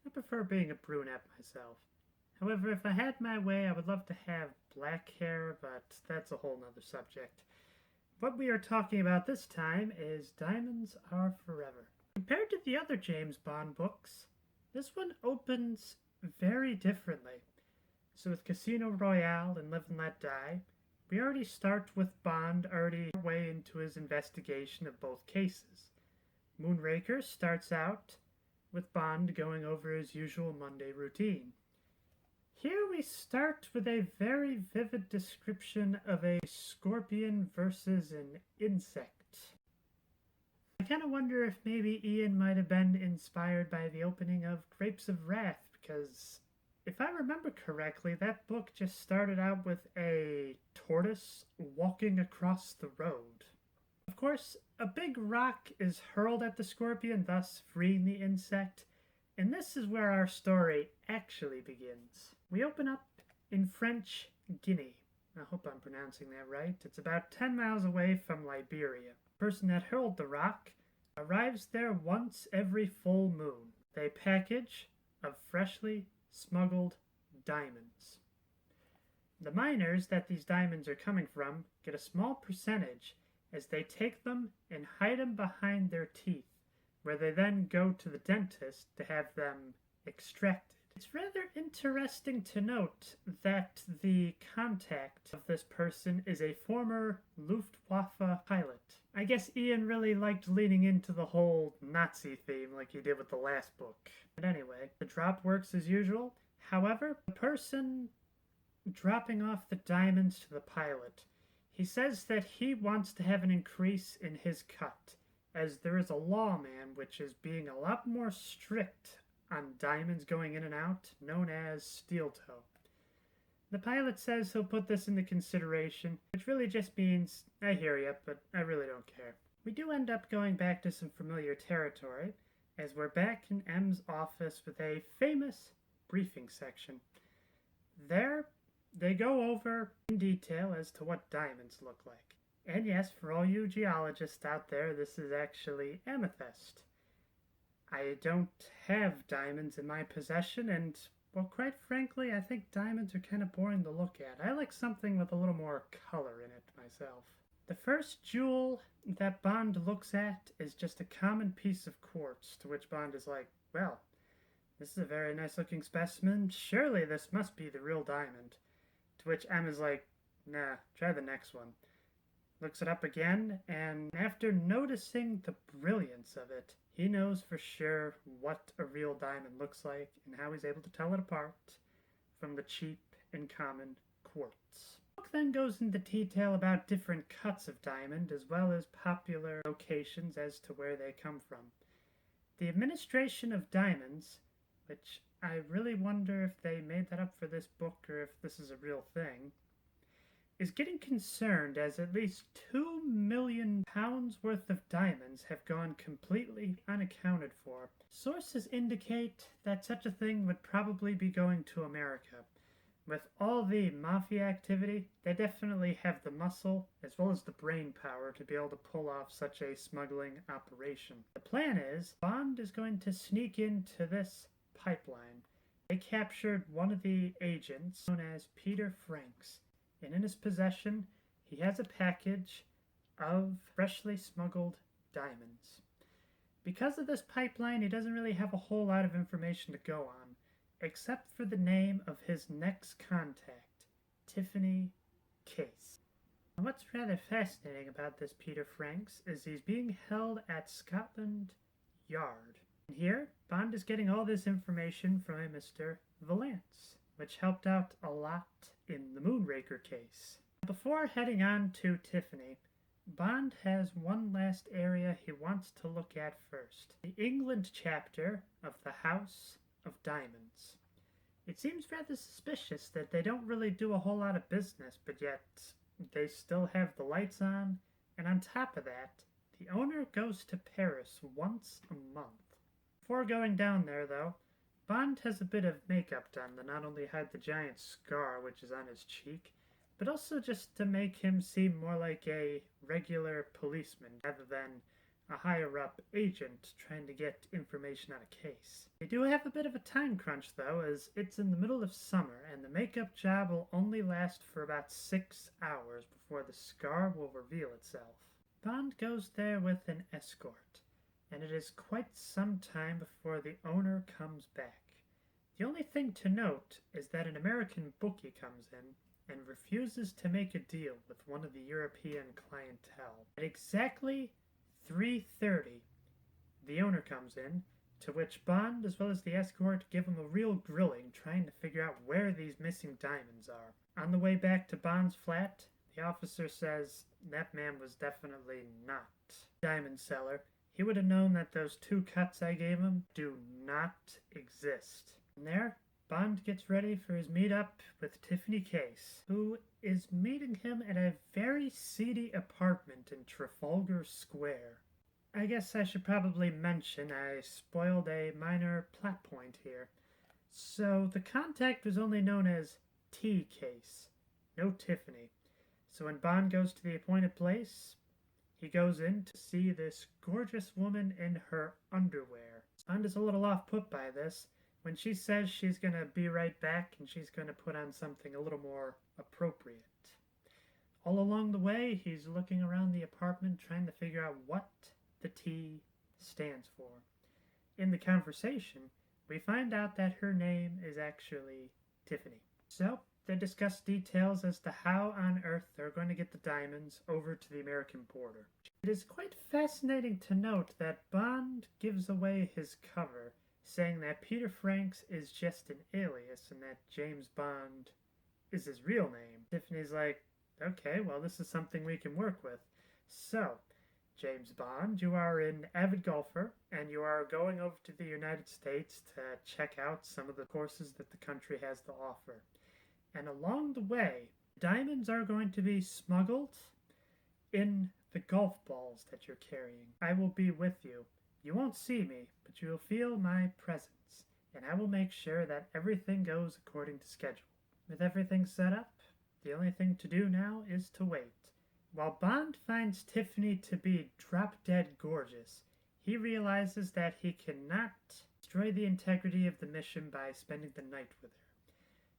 I prefer being a brunette myself. However, if I had my way, I would love to have black hair, but that's a whole nother subject. What we are talking about this time is Diamonds Are Forever. Compared to the other James Bond books, this one opens very differently. So with Casino Royale and Live and Let Die, we already start with Bond already way into his investigation of both cases. Moonraker starts out with Bond going over his usual Monday routine. Here we start with a very vivid description of a scorpion versus an insect. I kind of wonder if maybe Ian might have been inspired by the opening of Grapes of Wrath, because if I remember correctly, that book just started out with a tortoise walking across the road. Of course, a big rock is hurled at the scorpion, thus freeing the insect, and this is where our story actually begins. We open up in French Guinea. I hope I'm pronouncing that right. It's about 10 miles away from Liberia. The person that hurled the rock arrives there once every full moon. They package of freshly smuggled diamonds. The miners that these diamonds are coming from get a small percentage as they take them and hide them behind their teeth, where they then go to the dentist to have them extracted. It's rather interesting to note that the contact of this person is a former Luftwaffe pilot. I guess Ian really liked leaning into the whole Nazi theme like he did with the last book. But anyway, the drop works as usual. However, the person dropping off the diamonds to the pilot, he says that he wants to have an increase in his cut, as there is a lawman which is being a lot more strict on diamonds going in and out, known as steel toe. The pilot says he'll put this into consideration, which really just means, I hear you, but I really don't care. We do end up going back to some familiar territory, as we're back in M's office with a famous briefing section. There, they go over in detail as to what diamonds look like. And yes, for all you geologists out there, this is actually amethyst. I don't have diamonds in my possession, and, well, quite frankly, I think diamonds are kind of boring to look at. I like something with a little more color in it myself. The first jewel that Bond looks at is just a common piece of quartz, to which Bond is like, well, this is a very nice looking specimen. Surely this must be the real diamond. To which M is like, nah, try the next one. Looks it up again, and after noticing the brilliance of it, he knows for sure what a real diamond looks like and how he's able to tell it apart from the cheap and common quartz. The book then goes into detail about different cuts of diamond as well as popular locations as to where they come from. The administration of diamonds, which I really wonder if they made that up for this book or if this is a real thing, is getting concerned as at least 2 million pounds worth of diamonds have gone completely unaccounted for. Sources indicate that such a thing would probably be going to America. With all the mafia activity, they definitely have the muscle as well as the brain power to be able to pull off such a smuggling operation. The plan is, Bond is going to sneak into this pipeline. They captured one of the agents, known as Peter Franks, and in his possession, he has a package of freshly smuggled diamonds. Because of this pipeline, he doesn't really have a whole lot of information to go on, except for the name of his next contact, Tiffany Case. And what's rather fascinating about this Peter Franks is he's being held at Scotland Yard. And here, Bond is getting all this information from a Mr. Valance, which helped out a lot in the Moonraker case. Before heading on to Tiffany, Bond has one last area he wants to look at first. The England chapter of the House of Diamonds. It seems rather suspicious that they don't really do a whole lot of business, but yet they still have the lights on, and on top of that, the owner goes to Paris once a month. Before going down there, though, Bond has a bit of makeup done to not only hide the giant scar which is on his cheek, but also just to make him seem more like a regular policeman rather than a higher-up agent trying to get information on a case. They do have a bit of a time crunch, though, as it's in the middle of summer, and the makeup job will only last for about 6 hours before the scar will reveal itself. Bond goes there with an escort, and it is quite some time before the owner comes back. The only thing to note is that an American bookie comes in and refuses to make a deal with one of the European clientele. At exactly 3:30, the owner comes in, to which Bond as well as the escort give him a real grilling trying to figure out where these missing diamonds are. On the way back to Bond's flat, the officer says that man was definitely not a diamond seller. He would have known that those 2 cuts I gave him do not exist. And there, Bond gets ready for his meetup with Tiffany Case, who is meeting him at a very seedy apartment in Trafalgar Square. I guess I should probably mention I spoiled a minor plot point here. So the contact was only known as T Case, no Tiffany. So when Bond goes to the appointed place, he goes in to see this gorgeous woman in her underwear. Bond is a little off-put by this when she says she's going to be right back and she's going to put on something a little more appropriate. All along the way, he's looking around the apartment trying to figure out what the T stands for. In the conversation, we find out that her name is actually Tiffany. So, they discuss details as to how on earth they're going to get the diamonds over to the American border. It is quite fascinating to note that Bond gives away his cover, saying that Peter Franks is just an alias and that James Bond is his real name. Tiffany's like, okay, well, this is something we can work with. So, James Bond, you are an avid golfer, and you are going over to the United States to check out some of the courses that the country has to offer. And along the way, diamonds are going to be smuggled in the golf balls that you're carrying. I will be with you. You won't see me, but you will feel my presence, and I will make sure that everything goes according to schedule. With everything set up, the only thing to do now is to wait. While Bond finds Tiffany to be drop-dead gorgeous, he realizes that he cannot destroy the integrity of the mission by spending the night with her.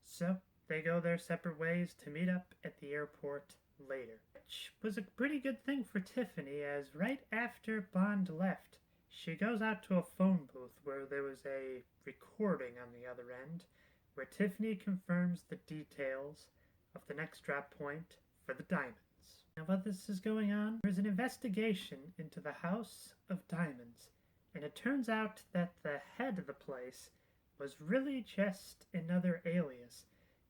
So, they go their separate ways to meet up at the airport later. Which was a pretty good thing for Tiffany, as right after Bond left, she goes out to a phone booth where there was a recording on the other end, where Tiffany confirms the details of the next drop point for the diamonds. Now, while this is going on, there's an investigation into the House of Diamonds, and it turns out that the head of the place was really just another alias,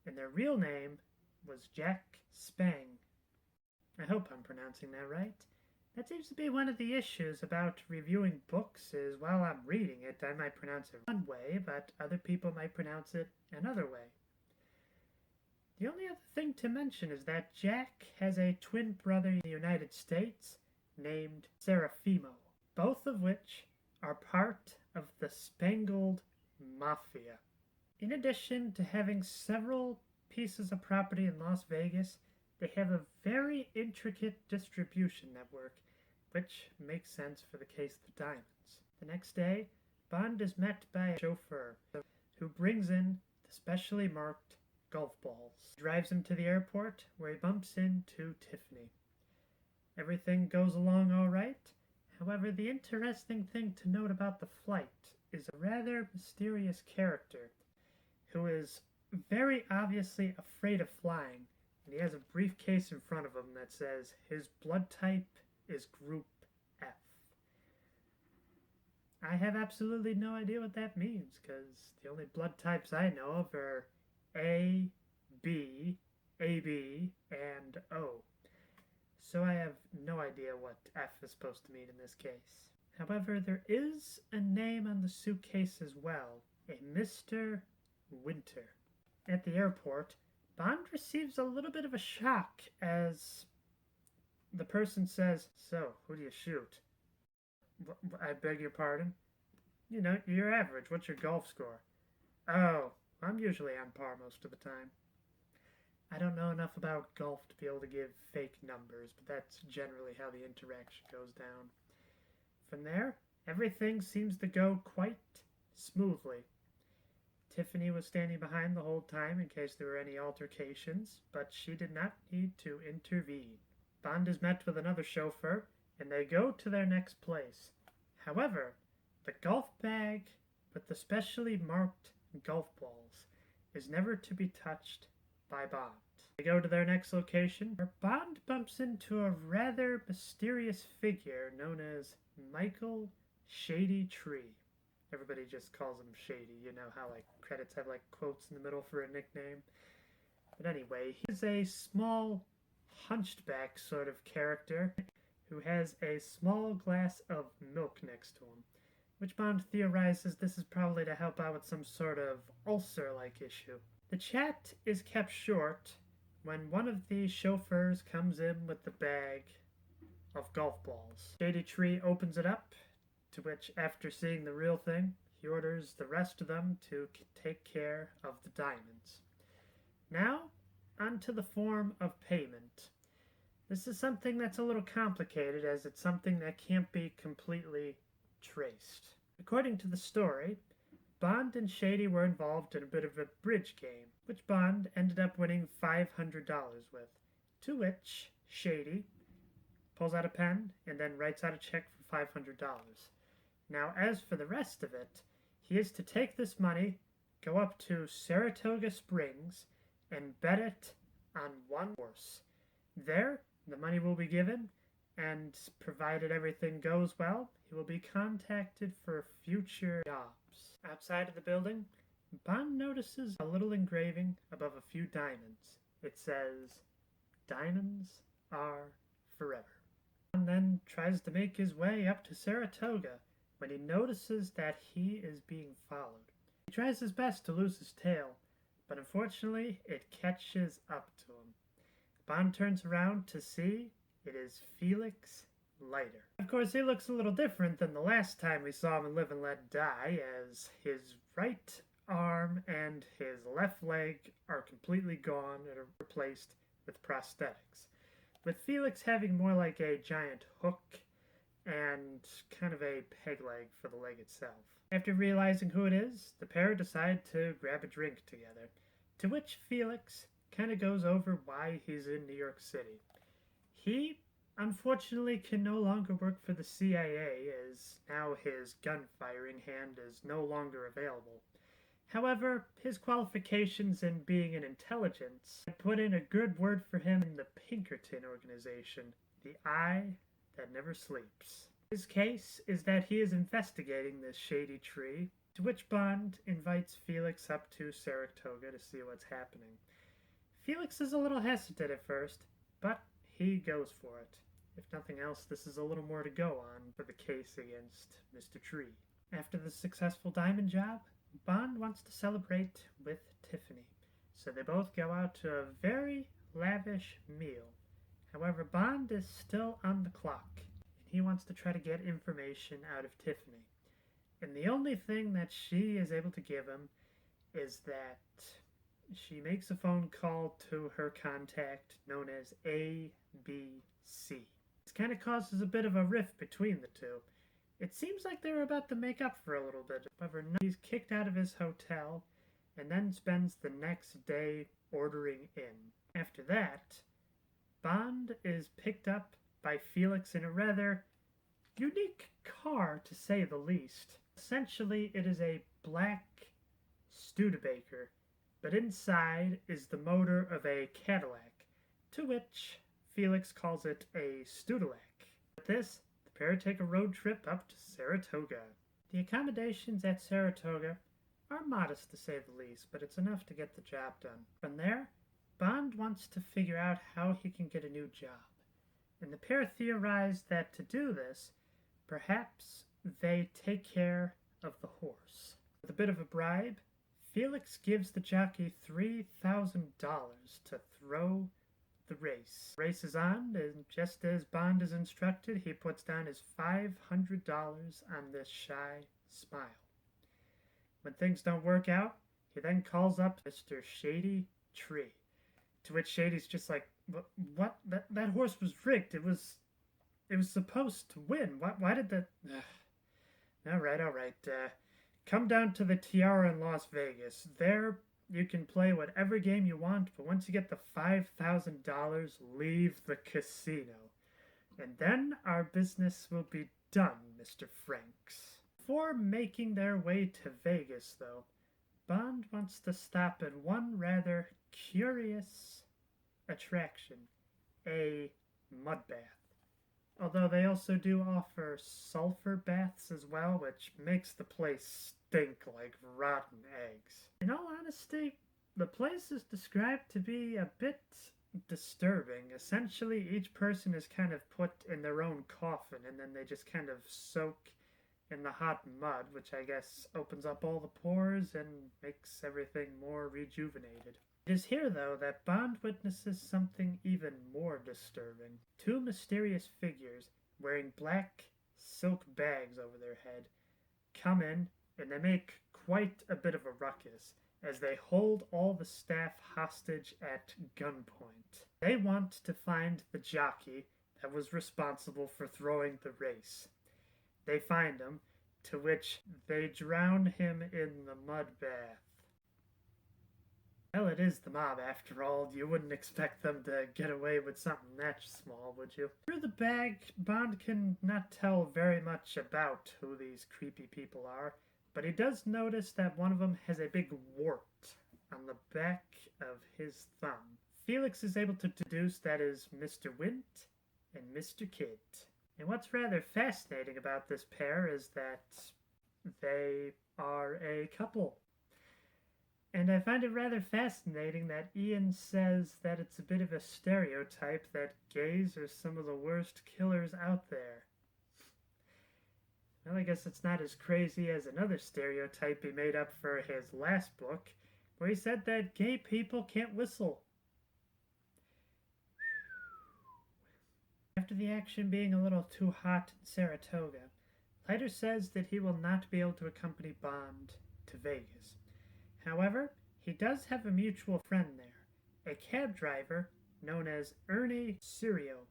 and their real name was Jack Spang. I hope I'm pronouncing that right. That seems to be one of the issues about reviewing books, is while I'm reading it, I might pronounce it one way, but other people might pronounce it another way. The only other thing to mention is that Jack has a twin brother in the United States named Seraffimo, both of which are part of the Spangled Mafia. In addition to having several pieces of property in Las Vegas, they have a very intricate distribution network, which makes sense for the case of the diamonds. The next day, Bond is met by a chauffeur who brings in the specially marked golf balls. He drives him to the airport, where he bumps into Tiffany. Everything goes along all right. However, the interesting thing to note about the flight is a rather mysterious character who is very obviously afraid of flying, and he has a briefcase in front of him that says his blood type is Group F. I have absolutely no idea what that means, because the only blood types I know of are A, B, AB, and O. So I have no idea what F is supposed to mean in this case. However, there is a name on the suitcase as well, a Mr. Winter. At the airport, Bond receives a little bit of a shock as the person says, "So, who do you shoot?" I beg your pardon? You know, you're average. What's your golf score? Oh, I'm usually on par most of the time. I don't know enough about golf to be able to give fake numbers, but that's generally how the interaction goes down. From there, everything seems to go quite smoothly. Tiffany was standing behind the whole time in case there were any altercations, but she did not need to intervene. Bond is met with another chauffeur, and they go to their next place. However, the golf bag with the specially marked golf balls is never to be touched by Bond. They go to their next location, where Bond bumps into a rather mysterious figure known as Michael Shady Tree. Everybody just calls him Shady. You know how credits have quotes in the middle for a nickname. But anyway, he's a small hunchback sort of character who has a small glass of milk next to him, which Bond theorizes this is probably to help out with some sort of ulcer-like issue. The chat is kept short when one of the chauffeurs comes in with the bag of golf balls. Shady Tree opens it up, to which, after seeing the real thing, he orders the rest of them to take care of the diamonds. Now, onto the form of payment. This is something that's a little complicated, as it's something that can't be completely traced. According to the story, Bond and Shady were involved in a bit of a bridge game, which Bond ended up winning $500 with, to which Shady pulls out a pen and then writes out a check for $500. Now, as for the rest of it, he is to take this money, go up to Saratoga Springs, and bet it on one horse. There, the money will be given, and provided everything goes well, he will be contacted for future jobs. Outside of the building, Bond notices a little engraving above a few diamonds. It says, "Diamonds are forever." Bond then tries to make his way up to Saratoga when he notices that he is being followed. He tries his best to lose his tail, but unfortunately it catches up to him. Bond turns around to see it is Felix Leiter. Of course, he looks a little different than the last time we saw him in Live and Let Die, as his right arm and his left leg are completely gone and are replaced with prosthetics, with Felix having more like a giant hook and kind of a peg leg for the leg itself. After realizing who it is, the pair decide to grab a drink together, to which Felix kind of goes over why he's in New York City. He, unfortunately, can no longer work for the CIA, as now his gun-firing hand is no longer available. However, his qualifications in being an intelligence had put in a good word for him in the Pinkerton organization, the Eye that Never Sleeps. His case is that he is investigating this Shady Tree, to which Bond invites Felix up to Saratoga to see what's happening. Felix is a little hesitant at first, but he goes for it. If nothing else, this is a little more to go on for the case against Mr. Tree. After the successful diamond job, Bond wants to celebrate with Tiffany, so they both go out to a very lavish meal. However, Bond is still on the clock, and he wants to try to get information out of Tiffany. And the only thing that she is able to give him is that she makes a phone call to her contact known as ABC. This kind of causes a bit of a rift between the two. It seems like they're about to make up for a little bit. However, he's kicked out of his hotel and then spends the next day ordering in. After that, Bond is picked up by Felix in a rather unique car, to say the least. Essentially, it is a black Studebaker, but inside is the motor of a Cadillac, to which Felix calls it a Studelac. With this, the pair take a road trip up to Saratoga. The accommodations at Saratoga are modest, to say the least, but it's enough to get the job done. From there, Bond wants to figure out how he can get a new job, and the pair theorize that to do this, perhaps they take care of the horse. With a bit of a bribe, Felix gives the jockey $3,000 to throw the race. The race is on, and just as Bond is instructed, he puts down his $500 on this shy smile. When things don't work out, he then calls up Mr. Shady Tree, to which Shady's just like, what? That horse was rigged. It was It was supposed to win. Why did the... All right, all right. Come down to the Tiara in Las Vegas. There you can play whatever game you want, but once you get the $5,000, leave the casino. And then our business will be done, Mr. Franks. Before making their way to Vegas, though, Bond wants to stop at one rather curious attraction, a mud bath. Although they also do offer sulfur baths as well, which makes the place stink like rotten eggs. In all honesty, the place is described to be a bit disturbing. Essentially, each person is kind of put in their own coffin, and then they just kind of soak in the hot mud, which I guess opens up all the pores and makes everything more rejuvenated. It is here, though, that Bond witnesses something even more disturbing. Two mysterious figures wearing black silk bags over their head come in, and they make quite a bit of a ruckus as they hold all the staff hostage at gunpoint. They want to find the jockey that was responsible for throwing the race. They find him, to which they drown him in the mud bath. Well, it is the mob after all. You wouldn't expect them to get away with something that small, would you? Through the bag, Bond can not tell very much about who these creepy people are, but he does notice that one of them has a big wart on the back of his thumb. Felix is able to deduce that is Mr. Wint and Mr. Kidd. And what's rather fascinating about this pair is that they are a couple. And I find it rather fascinating that Ian says that it's a bit of a stereotype that gays are some of the worst killers out there. Well, I guess it's not as crazy as another stereotype he made up for his last book, where he said that gay people can't whistle. After the action being a little too hot in Saratoga, Leiter says that he will not be able to accompany Bond to Vegas. However, he does have a mutual friend there, a cab driver known as Ernie Serio.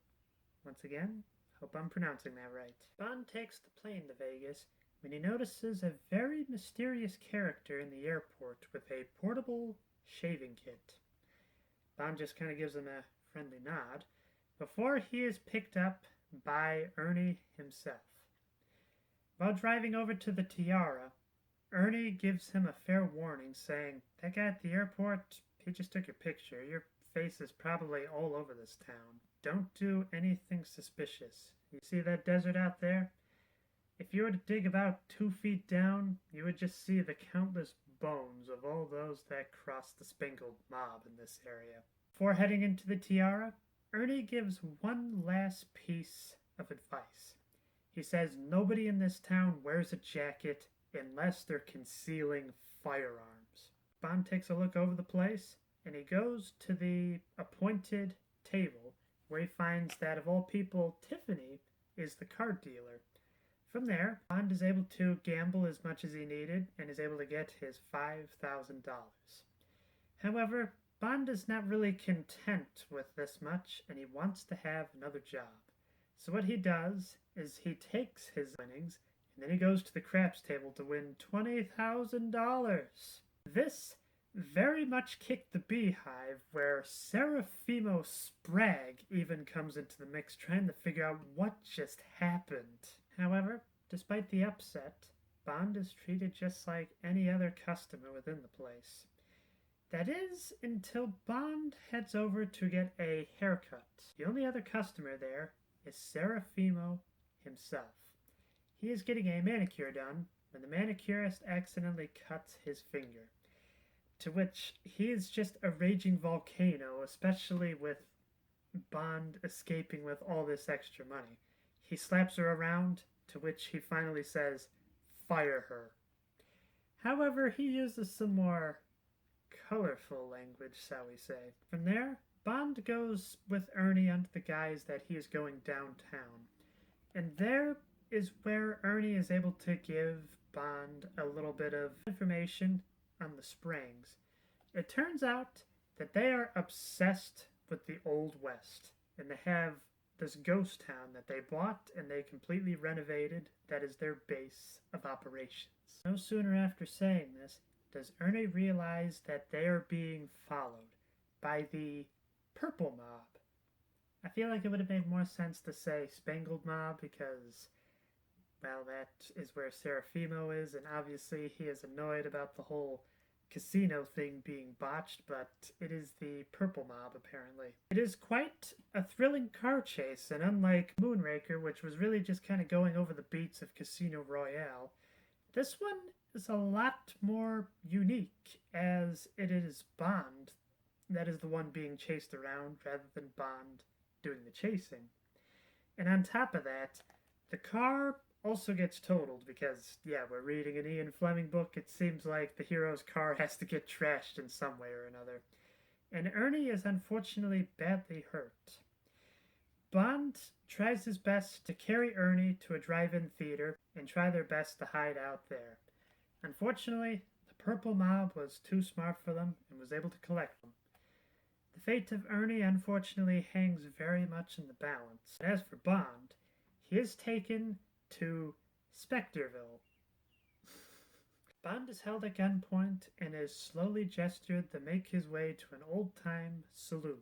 Once again, hope I'm pronouncing that right. Bond takes the plane to Vegas when he notices a very mysterious character in the airport with a portable shaving kit. Bond just kind of gives him a friendly nod before he is picked up by Ernie himself. While driving over to the Tiara, Ernie gives him a fair warning, saying, "That guy at the airport, he just took your picture. Your face is probably all over this town. Don't do anything suspicious. You see that desert out there? If you were to dig about 2 feet down, you would just see the countless bones of all those that crossed the Spangled mob in this area." Before heading into the Tiara, Ernie gives one last piece of advice. He says nobody in this town wears a jacket unless they're concealing firearms. Bond takes a look over the place, and he goes to the appointed table, where he finds that, of all people, Tiffany is the card dealer. From there, Bond is able to gamble as much as he needed, and is able to get his $5,000. However, Bond is not really content with this much, and he wants to have another job. So what he does is he takes his winnings, and then he goes to the craps table to win $20,000. This very much kicked the beehive, where Seraffimo Sprague even comes into the mix, trying to figure out what just happened. However, despite the upset, Bond is treated just like any other customer within the place. That is, until Bond heads over to get a haircut. The only other customer there is Seraffimo himself. He is getting a manicure done when the manicurist accidentally cuts his finger, to which he is just a raging volcano, especially with Bond escaping with all this extra money. He slaps her around, to which he finally says, "Fire her." However, he uses some more colorful language, shall we say. From there, Bond goes with Ernie under the guise that he is going downtown. And there is where Ernie is able to give Bond a little bit of information on the Springs. It turns out that they are obsessed with the Old West, and they have this ghost town that they bought and they completely renovated that is their base of operations. No sooner after saying this does Ernie realize that they are being followed by the Purple Mob. I feel like it would have made more sense to say Spangled Mob because, well, that is where Seraffimo is, and obviously he is annoyed about the whole casino thing being botched, but it is the Purple Mob, apparently. It is quite a thrilling car chase, and unlike Moonraker, which was really just kind of going over the beats of Casino Royale, this one is a lot more unique, as it is Bond that is the one being chased around rather than Bond doing the chasing. And on top of that, the car also gets totaled because, yeah, we're reading an Ian Fleming book. It seems like the hero's car has to get trashed in some way or another. And Ernie is unfortunately badly hurt. Bond tries his best to carry Ernie to a drive-in theater and try their best to hide out there. Unfortunately, the Purple Mob was too smart for them and was able to collect them. The fate of Ernie unfortunately hangs very much in the balance. As for Bond, he is taken to Specterville. Bond is held at gunpoint and is slowly gestured to make his way to an old-time saloon.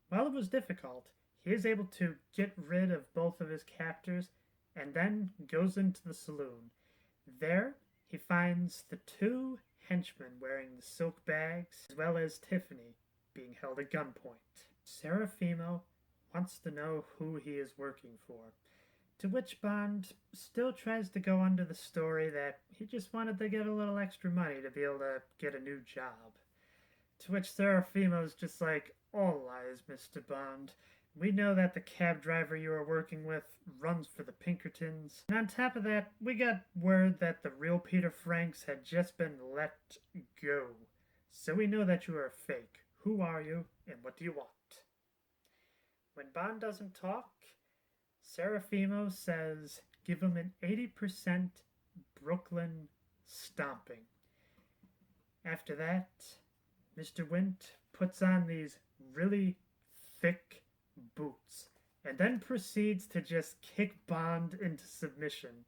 While it was difficult, he is able to get rid of both of his captors and then goes into the saloon. There, he finds the two henchmen wearing the silk bags, as well as Tiffany being held at gunpoint. Seraffimo wants to know who he is working for, to which Bond still tries to go under the story that he just wanted to get a little extra money to be able to get a new job. To which Seraffimo's just like, all lies, Mr. Bond. We know that the cab driver you are working with runs for the Pinkertons. And on top of that, we got word that the real Peter Franks had just been let go. So we know that you are a fake. Who are you, and what do you want? When Bond doesn't talk, Seraffimo says, give him an 80% Brooklyn stomping. After that, Mr. Wint puts on these really thick boots and then proceeds to just kick Bond into submission.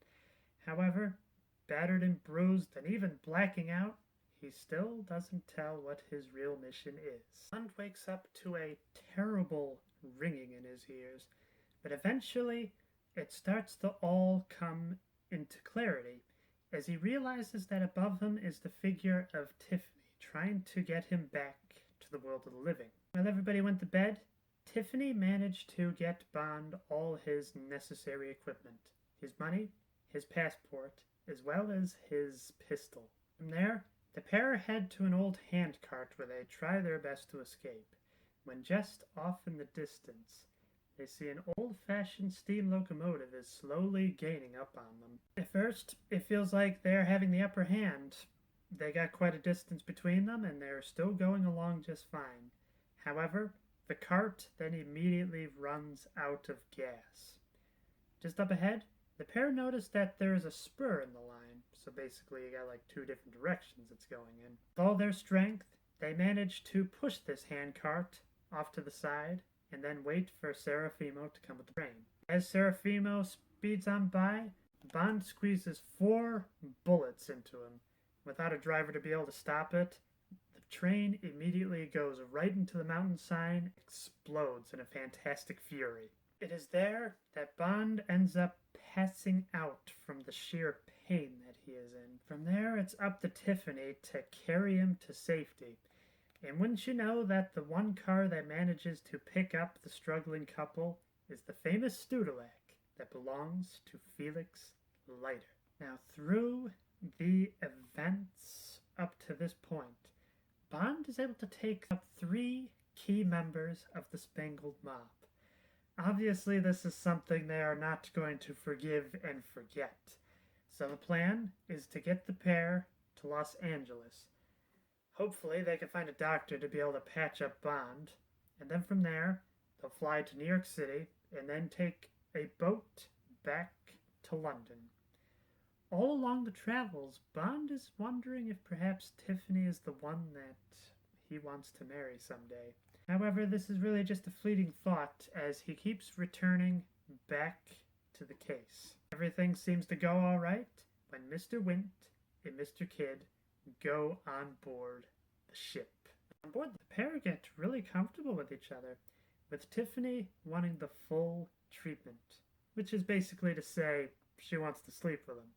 However, battered and bruised and even blacking out, he still doesn't tell what his real mission is. Bond wakes up to a terrible ringing in his ears, but eventually it starts to all come into clarity as he realizes that above him is the figure of Tiffany, trying to get him back to the world of the living. While everybody went to bed, Tiffany managed to get Bond all his necessary equipment, his money, his passport, as well as his pistol. From there, the pair head to an old handcart where they try their best to escape, when just off in the distance, they see an old-fashioned steam locomotive is slowly gaining up on them. At first, it feels like they're having the upper hand. They got quite a distance between them, and they're still going along just fine. However, the cart then immediately runs out of gas. Just up ahead, the pair notice that there is a spur in the line, so basically you got like two different directions it's going in. With all their strength, they manage to push this handcart off to the side, and then wait for Seraffimo to come with the train. As Seraffimo speeds on by, Bond squeezes 4 bullets into him. Without a driver to be able to stop it, the train immediately goes right into the mountain sign, explodes in a fantastic fury. It is there that Bond ends up passing out from the sheer pain that he is in. From there, it's up to Tiffany to carry him to safety. And wouldn't you know that the one car that manages to pick up the struggling couple is the famous Studeback that belongs to Felix Leiter. Now, through the events up to this point, Bond is able to take up 3 key members of the Spangled Mob. Obviously, this is something they are not going to forgive and forget. So the plan is to get the pair to Los Angeles. Hopefully, they can find a doctor to be able to patch up Bond, and then from there, they'll fly to New York City and then take a boat back to London. All along the travels, Bond is wondering if perhaps Tiffany is the one that he wants to marry someday. However, this is really just a fleeting thought as he keeps returning back to the case. Everything seems to go all right when Mr. Wint and Mr. Kidd go on board the ship. On board, the pair get really comfortable with each other, with Tiffany wanting the full treatment, which is basically to say she wants to sleep with him.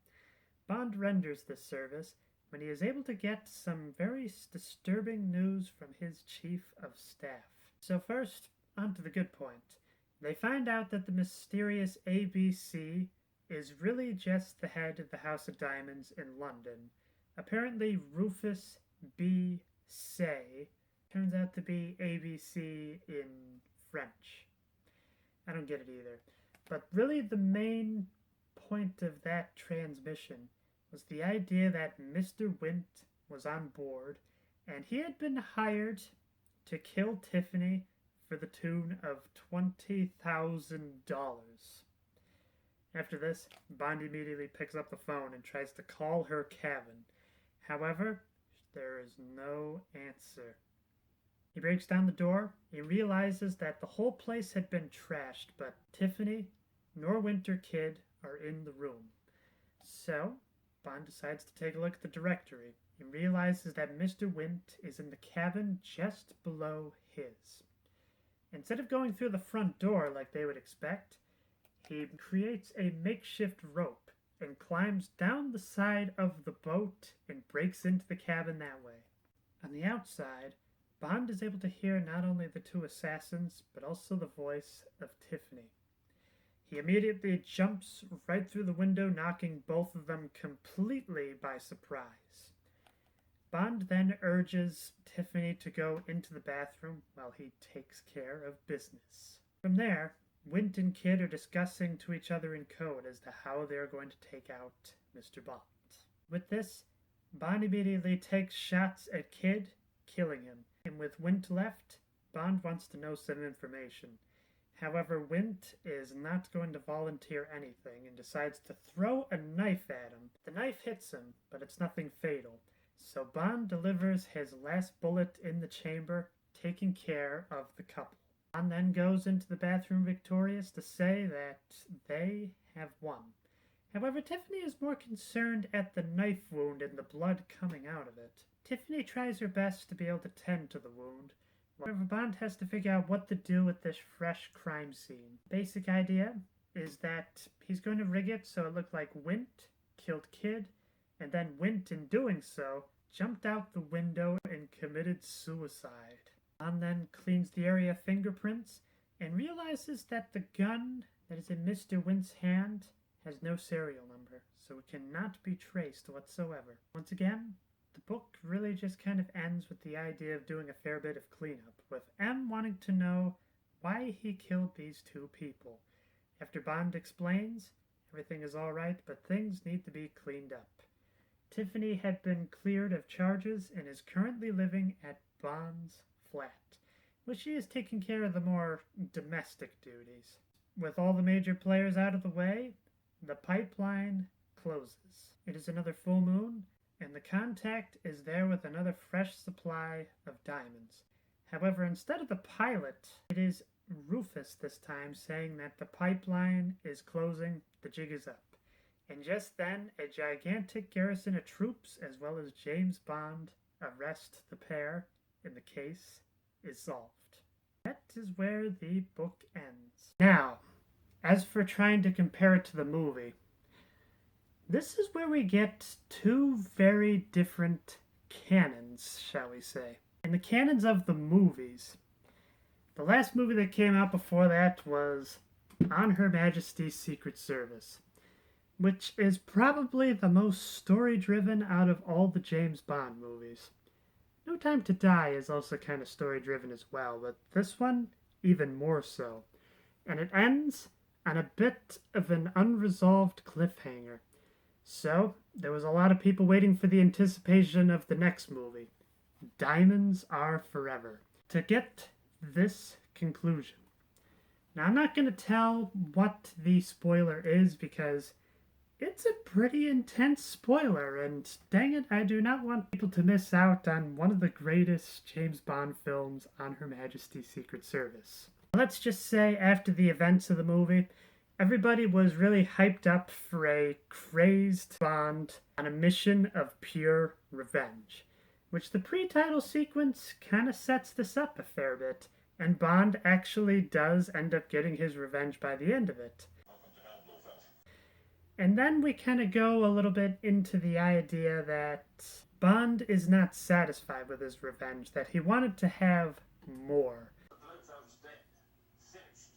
Bond renders this service when he is able to get some very disturbing news from his chief of staff. So first, on to the good point. They find out that the mysterious ABC is really just the head of the House of Diamonds in London. Apparently Rufus B. Say turns out to be ABC in French. I don't get it either. But really the main point of that transmission was the idea that Mr. Wint was on board and he had been hired to kill Tiffany for the tune of $20,000. After this, Bond immediately picks up the phone and tries to call her cabin. However, there is no answer. He breaks down the door and realizes that the whole place had been trashed, but Tiffany nor Winter Kid are in the room. So, Bond decides to take a look at the directory and realizes that Mr. Wint is in the cabin just below his. Instead of going through the front door like they would expect, he creates a makeshift rope and climbs down the side of the boat and breaks into the cabin that way. On the outside, Bond is able to hear not only the two assassins, but also the voice of Tiffany. He immediately jumps right through the window, knocking both of them completely by surprise. Bond then urges Tiffany to go into the bathroom while he takes care of business. From there, Wint and Kidd are discussing to each other in code as to how they are going to take out Mr. Bond. With this, Bond immediately takes shots at Kidd, killing him. And with Wint left, Bond wants to know some information. However, Wint is not going to volunteer anything and decides to throw a knife at him. The knife hits him, but it's nothing fatal. So Bond delivers his last bullet in the chamber, taking care of the couple. Bond then goes into the bathroom victorious to say that they have won. However, Tiffany is more concerned at the knife wound and the blood coming out of it. Tiffany tries her best to be able to tend to the wound. However, Bond has to figure out what to do with this fresh crime scene. Basic idea is that he's going to rig it so it looked like Wint killed Kidd, and then Wint, in doing so, jumped out the window and committed suicide. Bond then cleans the area of fingerprints and realizes that the gun that is in Mr. Wint's hand has no serial number, so it cannot be traced whatsoever. Once again, the book really just kind of ends with the idea of doing a fair bit of cleanup, with M wanting to know why he killed these two people. After Bond explains, everything is alright, but things need to be cleaned up. Tiffany had been cleared of charges and is currently living at Bond's flat, where she is taking care of the more domestic duties. With all the major players out of the way, the pipeline closes. It is another full moon, and the contact is there with another fresh supply of diamonds. However, instead of the pilot, it is Rufus this time saying that the pipeline is closing, the jig is up. And just then, a gigantic garrison of troops, as well as James Bond, arrest the pair, and the case is solved. That is where the book ends. Now, as for trying to compare it to the movie, this is where we get two very different canons, shall we say. In the canons of the movies, the last movie that came out before that was On Her Majesty's Secret Service, which is probably the most story-driven out of all the James Bond movies. No Time to Die is also kind of story-driven as well, but this one even more so. And it ends on a bit of an unresolved cliffhanger. So, there was a lot of people waiting for the anticipation of the next movie, Diamonds Are Forever, to get this conclusion. Now, I'm not going to tell what the spoiler is because It's a pretty intense spoiler, and dang it, I do not want people to miss out on one of the greatest James Bond films on Her Majesty's Secret Service. Let's just say, after the events of the movie, everybody was really hyped up for a crazed Bond on a mission of pure revenge, which the pre-title sequence kind of sets this up a fair bit, and Bond actually does end up getting his revenge by the end of it. And then we kind of go a little bit into the idea that Bond is not satisfied with his revenge, that he wanted to have more. Blofeld's dead. Finished.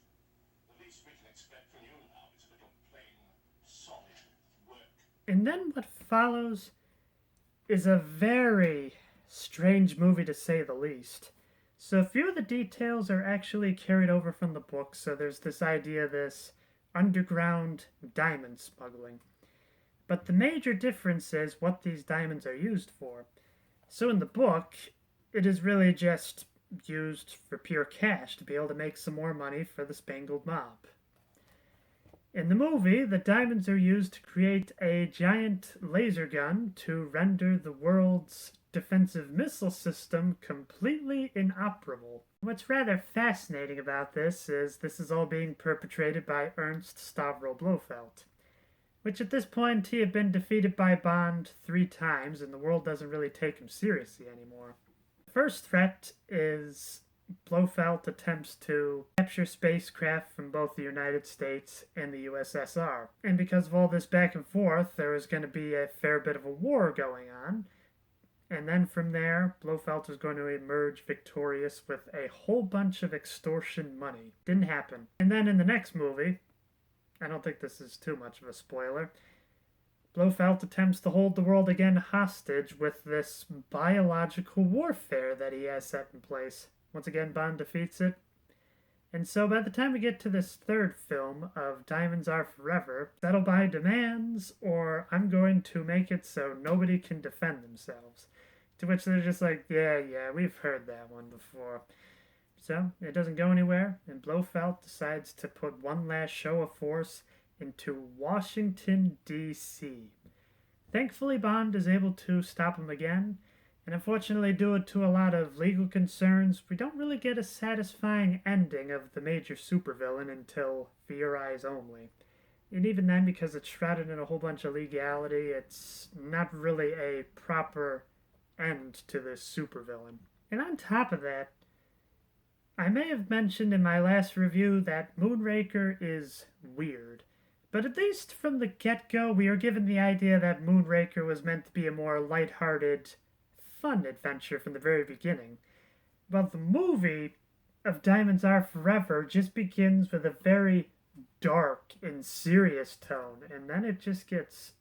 The least we can expect from you now is a little plain, solid work. And then what follows is a very strange movie, to say the least. So a few of the details are actually carried over from the book, so there's this idea, this underground diamond smuggling. But the major difference is what these diamonds are used for. So in the book, it is really just used for pure cash to be able to make some more money for the Spangled Mob. In the movie, the diamonds are used to create a giant laser gun to render the world's defensive missile system completely inoperable. What's rather fascinating about this is all being perpetrated by Ernst Stavro Blofeld, which at this point he had been defeated by Bond 3 times and the world doesn't really take him seriously anymore. The first threat is Blofeld attempts to capture spacecraft from both the United States and the USSR. And because of all this back and forth, there was going to be a fair bit of a war going on. And then from there, Blofeld was going to emerge victorious with a whole bunch of extortion money. Didn't happen. And then in the next movie, I don't think this is too much of a spoiler, Blofeld attempts to hold the world again hostage with this biological warfare that he has set in place. Once again, Bond defeats it. And so by the time we get to this third film of Diamonds Are Forever, settle by demands, or I'm going to make it so nobody can defend themselves. To which they're just like, yeah, we've heard that one before. So it doesn't go anywhere, and Blofeld decides to put one last show of force into Washington, D.C. Thankfully, Bond is able to stop him again, and unfortunately, due to a lot of legal concerns, we don't really get a satisfying ending of the major supervillain until For Your Eyes Only. And even then, because it's shrouded in a whole bunch of legality, it's not really a proper end to this supervillain. And on top of that, I may have mentioned in my last review that Moonraker is weird. But at least from the get-go, we are given the idea that Moonraker was meant to be a more lighthearted, fun adventure from the very beginning. But the movie of Diamonds Are Forever just begins with a very dark and serious tone, and then it just gets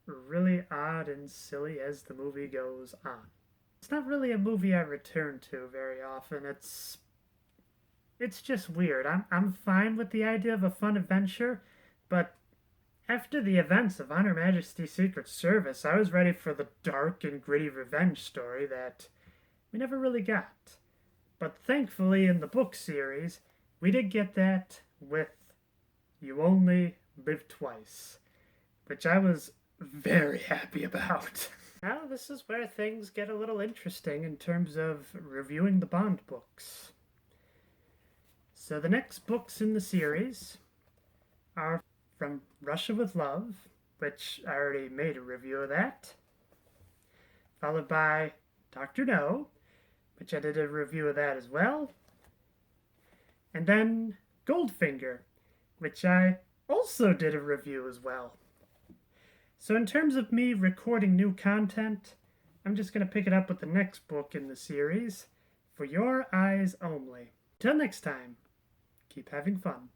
really odd and silly as the movie goes on. It's not really a movie I return to very often. It's just weird. I'm fine with the idea of a fun adventure, but after the events of On Her Majesty's Secret Service, I was ready for the dark and gritty revenge story that we never really got. But thankfully, in the book series, we did get that with You Only Live Twice, which I was very happy about. Now, this is where things get a little interesting in terms of reviewing the Bond books. So the next books in the series are From Russia with Love, which I already made a review of that, followed by Dr. No, which I did a review of that as well, and then Goldfinger, which I also did a review as well. So in terms of me recording new content, I'm just going to pick it up with the next book in the series, For Your Eyes Only. Till next time, keep having fun.